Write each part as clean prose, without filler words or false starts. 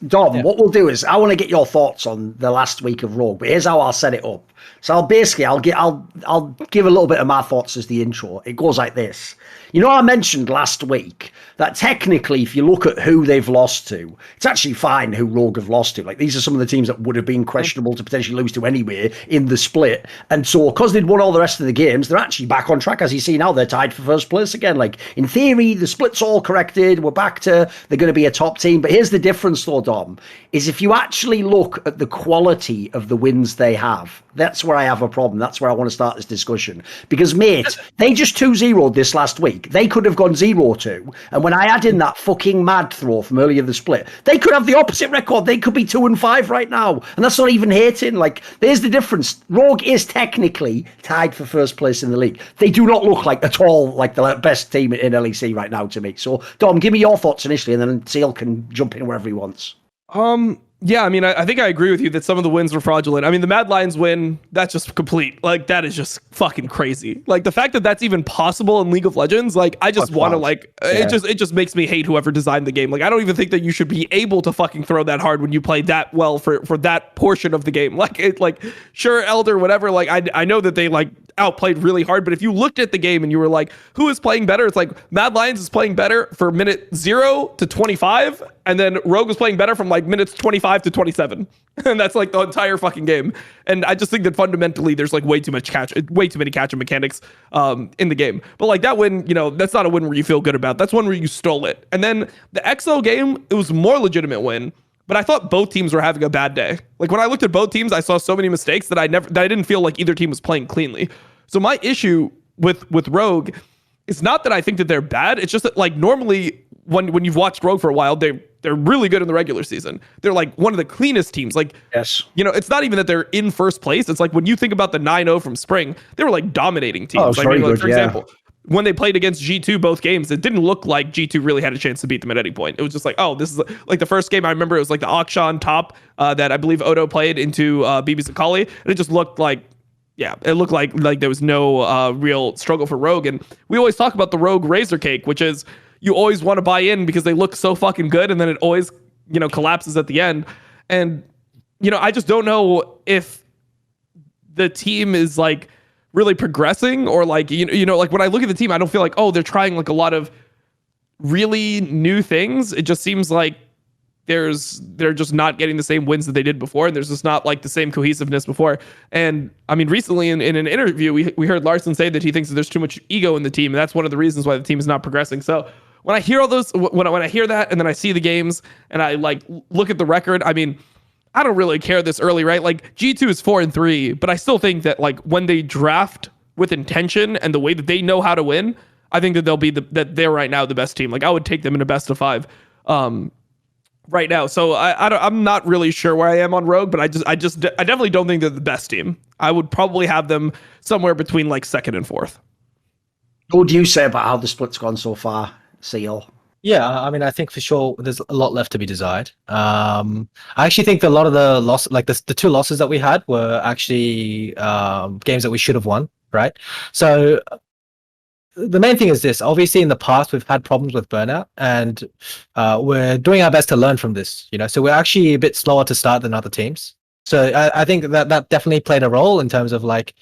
Dom, what we'll do is I want to get your thoughts on the last week of Rogue, but here's how I'll set it up. So I'll give a little bit of my thoughts as the intro. It goes like this. You know, I mentioned last week that technically, if you look at who they've lost to, it's actually fine who Rogue have lost to. Like, these are some of the teams that would have been questionable to potentially lose to anyway in the split. And so, because they'd won all the rest of the games, they're actually back on track. As you see now, they're tied for first place again. Like, in theory, the split's all corrected. We're back to, they're going to be a top team. But here's the difference, though, Dom, is if you actually look at the quality of the wins they have, that's where I have a problem. That's where I want to start this discussion. Because, mate, they just 2-0'd this last week. They could have gone 0-2. And when I add in that fucking mad throw from earlier in the split, they could have the opposite record. They could be 2-5 right now. And that's not even hating. Like, there's the difference. Rogue is technically tied for first place in the league. They do not look like at all like the best team in LEC right now to me. So, Dom, give me your thoughts initially, and then Seal can jump in wherever he wants. Yeah, I mean, I think I agree with you that some of the wins were fraudulent. I mean, the Mad Lions win, that's just complete. Like, that is just fucking crazy. Like, the fact that that's even possible in League of Legends, like, I just want to, like, it just makes me hate whoever designed the game. Like, I don't even think that you should be able to fucking throw that hard when you play that well for that portion of the game. Like, sure, Elder, whatever, like, I know that they, like, outplayed really hard, but if you looked at the game and you were like, who is playing better? It's like, Mad Lions is playing better for minute 0 to 25, and then Rogue was playing better from, like, minutes 25 to 27. And that's like the entire fucking game. And I just think that fundamentally there's like way too many catch mechanics in the game. But like that win, you know, that's not a win where you feel good about. That's one where you stole it. And then the XO game, it was a more legitimate win. But I thought both teams were having a bad day. Like when I looked at both teams, I saw so many mistakes that I didn't feel like either team was playing cleanly. So my issue with Rogue is not that I think that they're bad. It's just that like normally when you've watched Rogue for a while, they're really good in the regular season. They're like one of the cleanest teams. Like, yes, you know, it's not even that they're in first place. It's like when you think about the 9-0 from spring, they were like dominating teams. Like, for example, when they played against G2 both games, it didn't look like G2 really had a chance to beat them at any point. It was just like, oh, this is like the first game I remember. It was like the ochs on top that I believe Odo played into BB Zakali, and it just looked like, yeah, it looked like there was no real struggle for Rogue. And we always talk about the Rogue razor cake, which is you always want to buy in because they look so fucking good, and then it always, you know, collapses at the end. And, you know, I just don't know if the team is like really progressing or like, you know, like when I look at the team, I don't feel like, oh, they're trying like a lot of really new things. It just seems like they're just not getting the same wins that they did before, and there's just not like the same cohesiveness before. And I mean, recently in an interview, we heard Larson say that he thinks that there's too much ego in the team, and that's one of the reasons why the team is not progressing. So when I hear all those, when I hear that, and then I see the games, and I like look at the record, I mean, I don't really care this early, right? Like G2 is 4-3, but I still think that like when they draft with intention and the way that they know how to win, I think that that they're right now the best team. Like I would take them in a best of 5. Right now. So I'm not really sure where I am on Rogue, but I definitely don't think they're the best team. I would probably have them somewhere between like 2nd and 4th. What do you say about how the split's gone so far, Seal? Yeah, I mean, I think for sure there's a lot left to be desired. I actually think that a lot of the loss, like the 2 losses that we had, were actually games that we should have won, right? So the main thing is this. Obviously, in the past, we've had problems with burnout, and we're doing our best to learn from this. You know, so we're actually a bit slower to start than other teams. So I think that definitely played a role in terms of like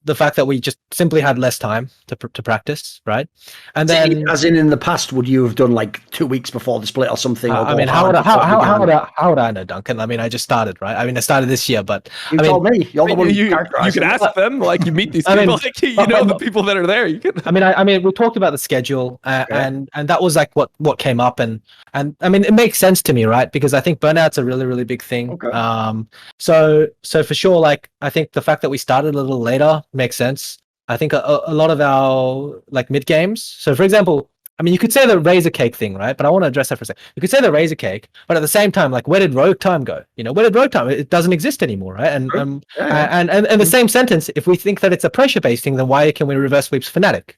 the fact that we just simply had less time to practice, right? And then, as in the past, would you have done like 2 weeks before the split or something? I mean, how would I know, Duncan? I mean, I just started, right? I mean, I started this year, but you told me. You're the one you can ask them, like you meet these people, like you know the people that are there. You can. I mean, we talked about the schedule, and that was like what came up, and I mean, it makes sense to me, right? Because I think burnout's a really, really big thing. Okay. So for sure, like I think the fact that we started a little later makes sense. I think a lot of our like mid games. So for example, I mean, you could say the razor cake thing, right? But I want to address that for a second. You could say the razor cake, but at the same time, like, where did Rogue time go? You know, where did Rogue time? It doesn't exist anymore, right? And and the same sentence, if we think that it's a pressure-based thing, then why can we reverse sweeps Fnatic?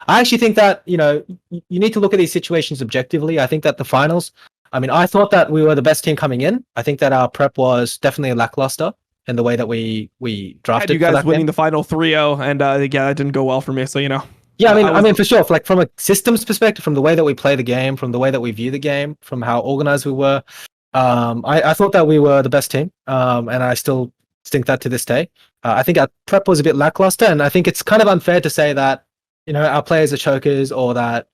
I actually think that, you know, you need to look at these situations objectively. I think that the finals, I mean, I thought that we were the best team coming in. I think that our prep was definitely lackluster in the way that we drafted. You guys winning the final 3-0, and yeah, that didn't go well for me. So, you know. Yeah, I mean, for sure. Like from a systems perspective, from the way that we play the game, from the way that we view the game, from how organized we were, I thought that we were the best team, and I still think that to this day. I think our prep was a bit lackluster, and I think it's kind of unfair to say that, you know, our players are chokers, or that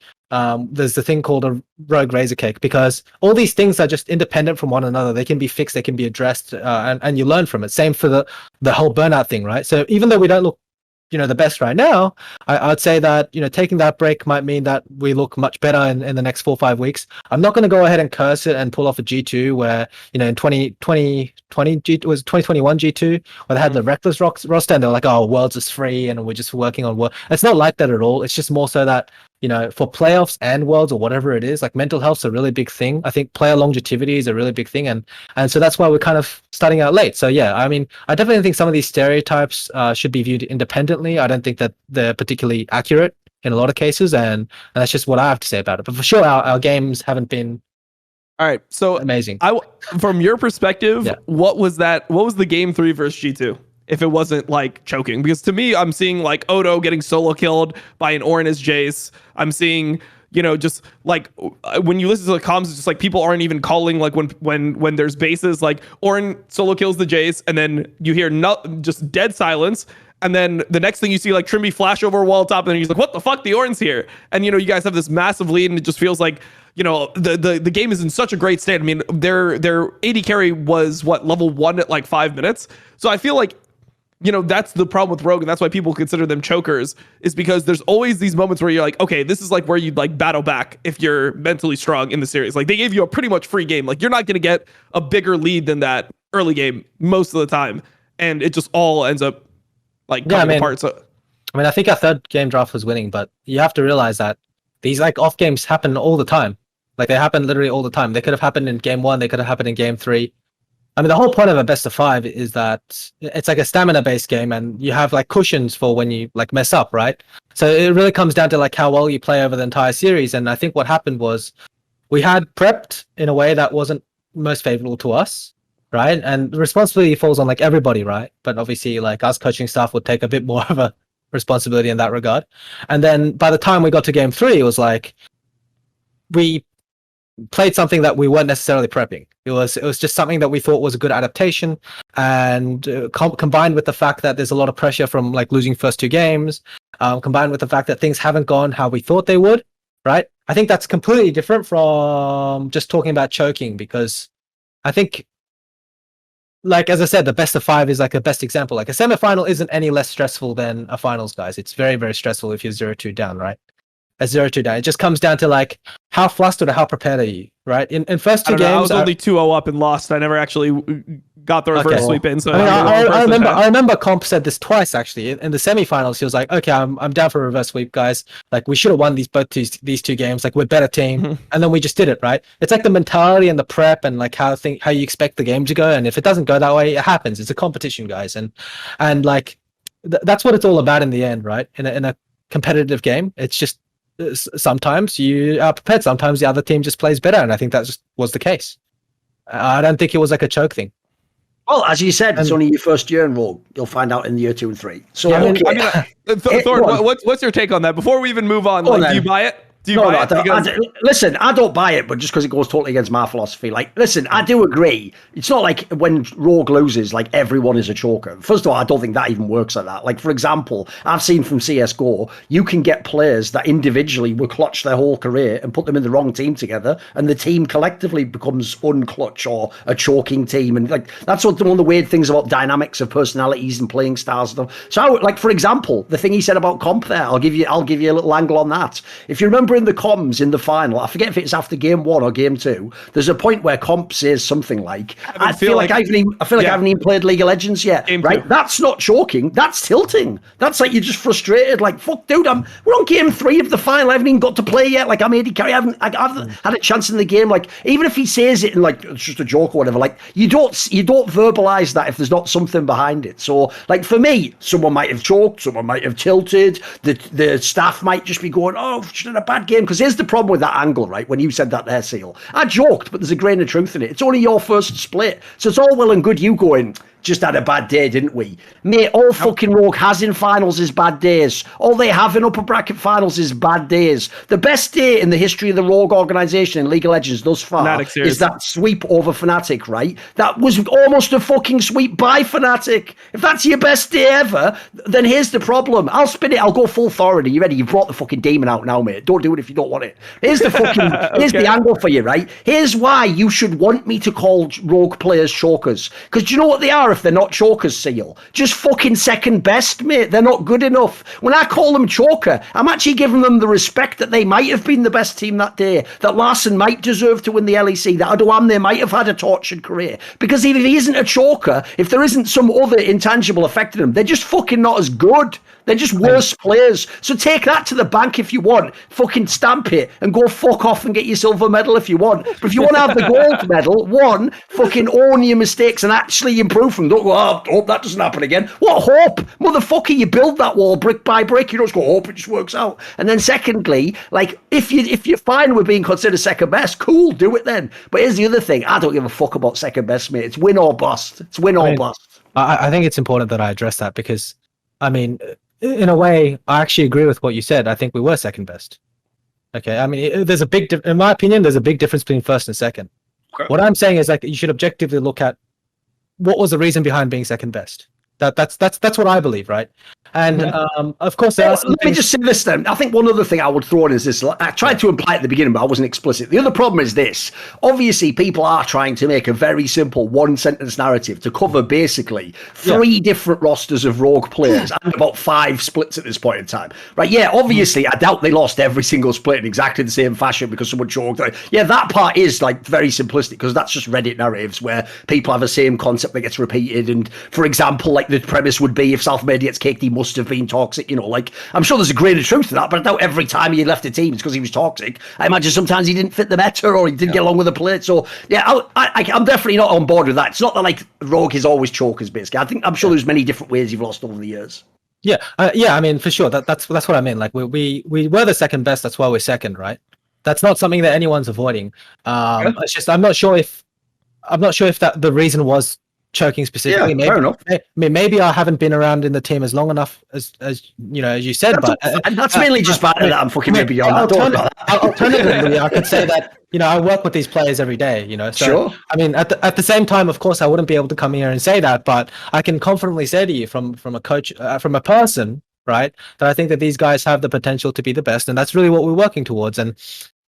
there's the thing called a rogue razor cake, because all these things are just independent from one another. They can be fixed, they can be addressed, and you learn from it. Same for the whole burnout thing, right? So even though we don't look, you know, the best right now, I'd say that, you know, taking that break might mean that we look much better in the next 4 or 5 weeks. I'm not going to go ahead and curse it and pull off a G2 where, you know, in 2021 G2, where they had the reckless roster and they're like, oh, Worlds is free and we're just working on World. It's not like that at all. It's just more so that, you know, for playoffs and Worlds or whatever it is, like mental health's a really big thing. I think player longevity is a really big thing, and so that's why we're kind of starting out late. So yeah, I mean, I definitely think some of these stereotypes should be viewed independently. I don't think that they're particularly accurate in a lot of cases, and that's just what I have to say about it. But for sure, our games haven't been all right. So amazing. From your perspective, yeah. What was the game 3 versus G2? If it wasn't like choking, because to me, I'm seeing like Odo getting solo killed by an Orin as Jace. I'm seeing, you know, just like when you listen to the comms, it's just like people aren't even calling like when there's bases, like Orin solo kills the Jace, and then you hear just dead silence. And then the next thing you see, like Trimby flash over a wall top, and then he's like, what the fuck? The Orin's here. And, you know, you guys have this massive lead, and it just feels like, you know, the game is in such a great state. I mean, their AD carry was level 1 at like 5 minutes. So I feel like, you know, that's the problem with Rogue, and that's why people consider them chokers, is because there's always these moments where you're like, okay, this is like where you'd like battle back if you're mentally strong in the series. Like they gave you a pretty much free game. Like you're not going to get a bigger lead than that early game most of the time. And it just all ends up like coming apart. So I mean, I think our third game draft was winning, but you have to realize that these like off games happen all the time. Like they happen literally all the time. They could have happened in game 1. They could have happened in game 3. I mean, the whole point of a best of 5 is that it's like a stamina-based game, and you have like cushions for when you like mess up, right? So it really comes down to like how well you play over the entire series. And I think what happened was we had prepped in a way that wasn't most favorable to us, right? And the responsibility falls on like everybody, right? But obviously, like us coaching staff would take a bit more of a responsibility in that regard. And then by the time we got to game 3, it was like we played something that we weren't necessarily prepping. It was just something that we thought was a good adaptation, and combined with the fact that there's a lot of pressure from like losing first 2 games, combined with the fact that things haven't gone how we thought they would, right? I think that's completely different from just talking about choking, because I think, like as I said, the best of 5 is like a best example. Like a semifinal isn't any less stressful than a finals, guys. It's very, very stressful if you're 0-2 down, right? A 0-2 down. It just comes down to like how flustered or how prepared are you, right? In first 2 games, I was only 2-0 up and lost. I never actually got the reverse sweep in. So I remember Comp said this twice actually in the semifinals. He was like, "Okay, I'm down for a reverse sweep, guys. Like we should have won these 2 games. Like we're a better team." And then we just did it, right? It's like the mentality and the prep and like how you expect the game to go. And if it doesn't go that way, it happens. It's a competition, guys, and like that's what it's all about in the end, right? In a competitive game, it's just sometimes you are prepared, sometimes the other team just plays better, and I think that just was the case. I don't think it was like a choke thing. Well, as you said, it's only your first year in Rogue. You'll find out in year 2 and 3. So, yeah, Thorin, what's your take on that? Before we even move on, like, do you buy it? Do you buy it? Listen, I don't buy it, but just because it goes totally against my philosophy. Like, listen, I do agree. It's not like when Rogue loses, like everyone is a choker. First of all, I don't think that even works like that. Like, for example, I've seen from CSGO, you can get players that individually will clutch their whole career and put them in the wrong team together, and the team collectively becomes unclutch or a choking team. And like that's one of the weird things about dynamics of personalities and playing styles and stuff. So, like for example, the thing he said about comp there, I'll give you a little angle on that. If you remember in the comms in the final, I forget if it's after game 1 or game 2, there's a point where comp says something like, I feel like I haven't even played League of Legends yet. Game right? 2. That's not choking, that's tilting. That's like you're just frustrated, like, fuck dude, we're on game 3 of the final, I haven't even got to play yet, like I'm AD carry, I haven't had a chance in the game. Like even if he says it in like it's just a joke or whatever, like you don't verbalize that if there's not something behind it. So like for me, someone might have choked, someone might have tilted, the staff might just be going, oh, just had a bad game. Because here's the problem with that angle, right? When you said that there, Seal, I joked, but there's a grain of truth in it. It's only your first split, so it's all well and good you going, just had a bad day, didn't we? Mate, all fucking Rogue has in finals is bad days. All they have in upper bracket finals is bad days. The best day in the history of the Rogue organisation in League of Legends thus far is that sweep over Fnatic, right? That was almost a fucking sweep by Fnatic. If that's your best day ever, then here's the problem. I'll spin it. I'll go full Thorin. Are you ready? You've brought the fucking demon out now, mate. Don't do it if you don't want it. Here's the fucking, here's the angle for you, right? Here's why you should want me to call Rogue players chokers. Because do you know what they are if they're not chokers, Seal? Just fucking second best, mate. They're not good enough. When I call them choker, I'm actually giving them the respect that they might have been the best team that day, that Larson might deserve to win the LEC, that Adoam they might have had a tortured career. Because if he isn't a choker, if there isn't some other intangible affecting them, they're just fucking not as good. They're just worse players. So take that to the bank if you want. Fucking stamp it and go fuck off and get your silver medal if you want. But if you want to have the gold medal, one, fucking own your mistakes and actually improve them. Don't go, oh, hope that doesn't happen again. What hope? Motherfucker, you build that wall brick by brick. You don't just go, hope it just works out. And then secondly, like, if you're fine with being considered second best, cool, do it then. But here's the other thing. I don't give a fuck about second best, mate. It's win or bust. It's win or bust. I think it's important that I address that because, I mean, in a way, I actually agree with what you said. I think we were second best. Okay, I mean, there's a big, in my opinion, there's a big difference between first and second. Okay. What I'm saying is, like, you should objectively look at what was the reason behind being second best. That's what I believe, right? And of course, let me just say this then. I think one other thing I would throw in is this. I tried to imply at the beginning, but I wasn't explicit. The other problem is this. Obviously, people are trying to make a very simple one-sentence narrative to cover basically 3 different rosters of Rogue players and about 5 splits at this point in time. Right? Yeah, obviously, I doubt they lost every single split in exactly the same fashion because someone choked. Yeah, that part is like very simplistic because that's just Reddit narratives where people have the same concept that gets repeated. And for example, like the premise would be if Southmade gets kicked, he must have been toxic, you know, like, I'm sure there's a grain of truth to that, but I doubt every time he left the team it's because he was toxic. I imagine sometimes he didn't fit the meta or he didn't get along with the play. So, yeah, I'm definitely not on board with that. It's not that, like, Rogue is always chokers, basically. I'm sure there's many different ways you've lost over the years. Yeah, I mean, for sure. That's what I mean. Like, we were the second best, that's why we're second, right? That's not something that anyone's avoiding. It's just, I'm not sure if that the reason was choking specifically. Yeah, maybe, fair enough. Maybe I haven't been around in the team as long enough as you know, as you said. That's mainly just bad that I'm fucking maybe beyond that. Alternatively, I could say that, you know, I work with these players every day, you know. So, sure. I mean, at the same time, of course, I wouldn't be able to come here and say that, but I can confidently say to you from a coach, from a person, right, that I think that these guys have the potential to be the best, and that's really what we're working towards. And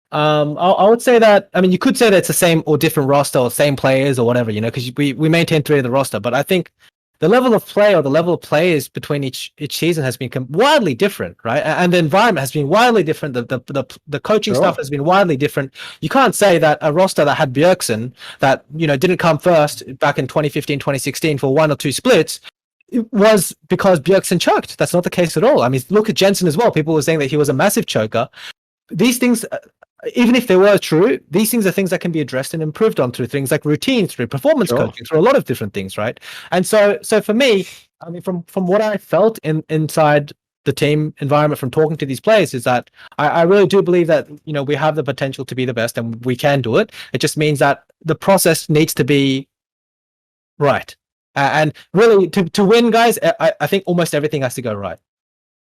I would say that, I mean, you could say that it's the same or different roster or same players or whatever, you know, because we maintain 3 of the roster, but I think the level of play or the level of players between each season has been widely different, right? And the environment has been widely different. The coaching stuff has been widely different. You can't say that a roster that had Bjergsen that, you know, didn't come first back in 2015, 2016 for 1 or 2 splits, it was because Bjergsen choked. That's not the case at all. I mean, look at Jensen as well. People were saying that he was a massive choker. These things, even if they were true, these things are things that can be addressed and improved on through things like routines, through performance coaching, through a lot of different things, right? And so for me, I mean, from what I felt inside the team environment from talking to these players is that I really do believe that, you know, we have the potential to be the best and we can do it. It just means that the process needs to be right. And really, to win, guys, I think almost everything has to go right.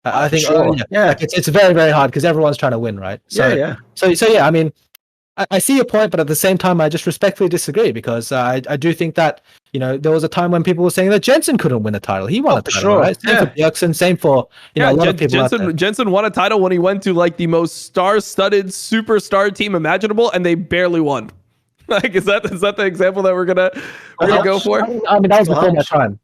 I think like it's very, very hard because everyone's trying to win, right? So yeah. I mean, I see your point, but at the same time, I just respectfully disagree because I do think that, you know, there was a time when people were saying that Jensen couldn't win a title. He won a title, right? Same for Bjergsen, same for, you know, a lot of people. Jensen won a title when he went to like the most star-studded superstar team imaginable, and they barely won. Like, is that the example that we're gonna go for? I mean, that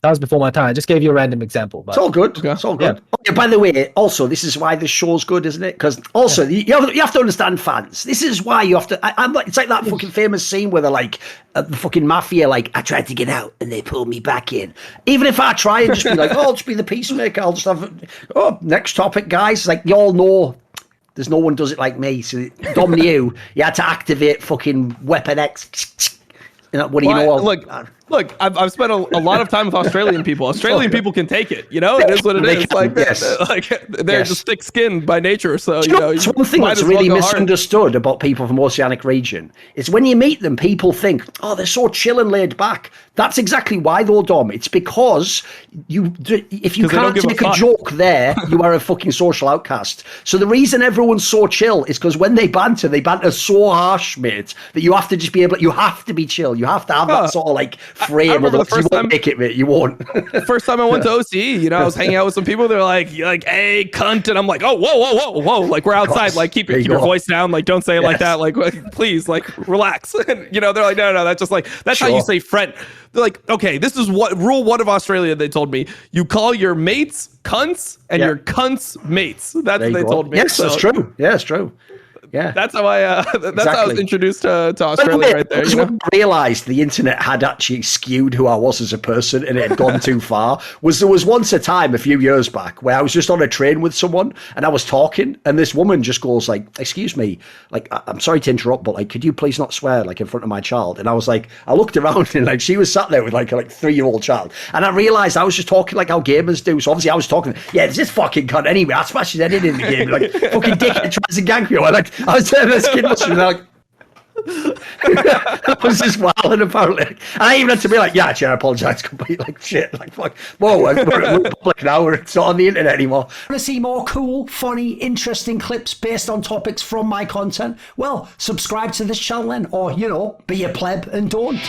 was before my time. I just gave you a random example. But it's all good. Okay. It's all good. Yeah. Okay, by the way, also, this is why this show's good, isn't it? Because also, you have to understand fans. This is why you have to. It's like that fucking famous scene where they're like, the fucking mafia, like, I tried to get out and they pulled me back in. Even if I try and just be like, I'll just be the peacemaker. I'll just have. Next topic, guys. Like, you all know. There's no one does it like me. So Dom knew you had to activate fucking Weapon X. Look, I've spent a lot of time with Australian people. Australian people can take it. You know, it is what it is. They're just thick-skinned by nature. So it's one thing that's really misunderstood about people from the Oceanic region. Is when you meet them, people think, "Oh, they're so chill and laid back." That's exactly why, though, Dom. It's because if you can't take a joke there, you are a fucking social outcast. So the reason everyone's so chill is because when they banter so harsh, mate, that you have to just be able. You have to be chill. You have to have that sort of like frame. The first time, make it, mate. You won't. The first time I went to OCE, I was hanging out with some people. They're like, "Hey, cunt," and I'm like, "Oh, whoa!" Like we're outside. Like keep your voice down. Like don't say it like that. Like please, like relax. And they're like, "No, that's just like that's how you say friend." They're like, okay, this is what rule 1 of Australia. They told me you call your mates cunts and your cunts mates. That's what they told me. Yes, that's true. Yeah, it's true. Yeah, that's how I. That's how I was introduced to Australia right there. When I realised the internet had actually skewed who I was as a person and it had gone too far. There was once a time a few years back where I was just on a train with someone and I was talking and this woman just goes like, "Excuse me, like I'm sorry to interrupt, but like, could you please not swear like in front of my child?" And I was like, I looked around and like she was sat there with like a 3-year-old child, and I realised I was just talking like how gamers do. So obviously I was talking, it's this fucking cunt anyway. I smashed his head in the game, like fucking dick, and tries to gank me. I was telling this kid, like, I was just wilding apparently. And I even had to be like, "Yeah, I apologise completely." Like, shit, like, fuck. Whoa, we're public now, it's not on the internet anymore. Want to see more cool, funny, interesting clips based on topics from my content? Well, subscribe to this channel then, or, be a pleb and don't.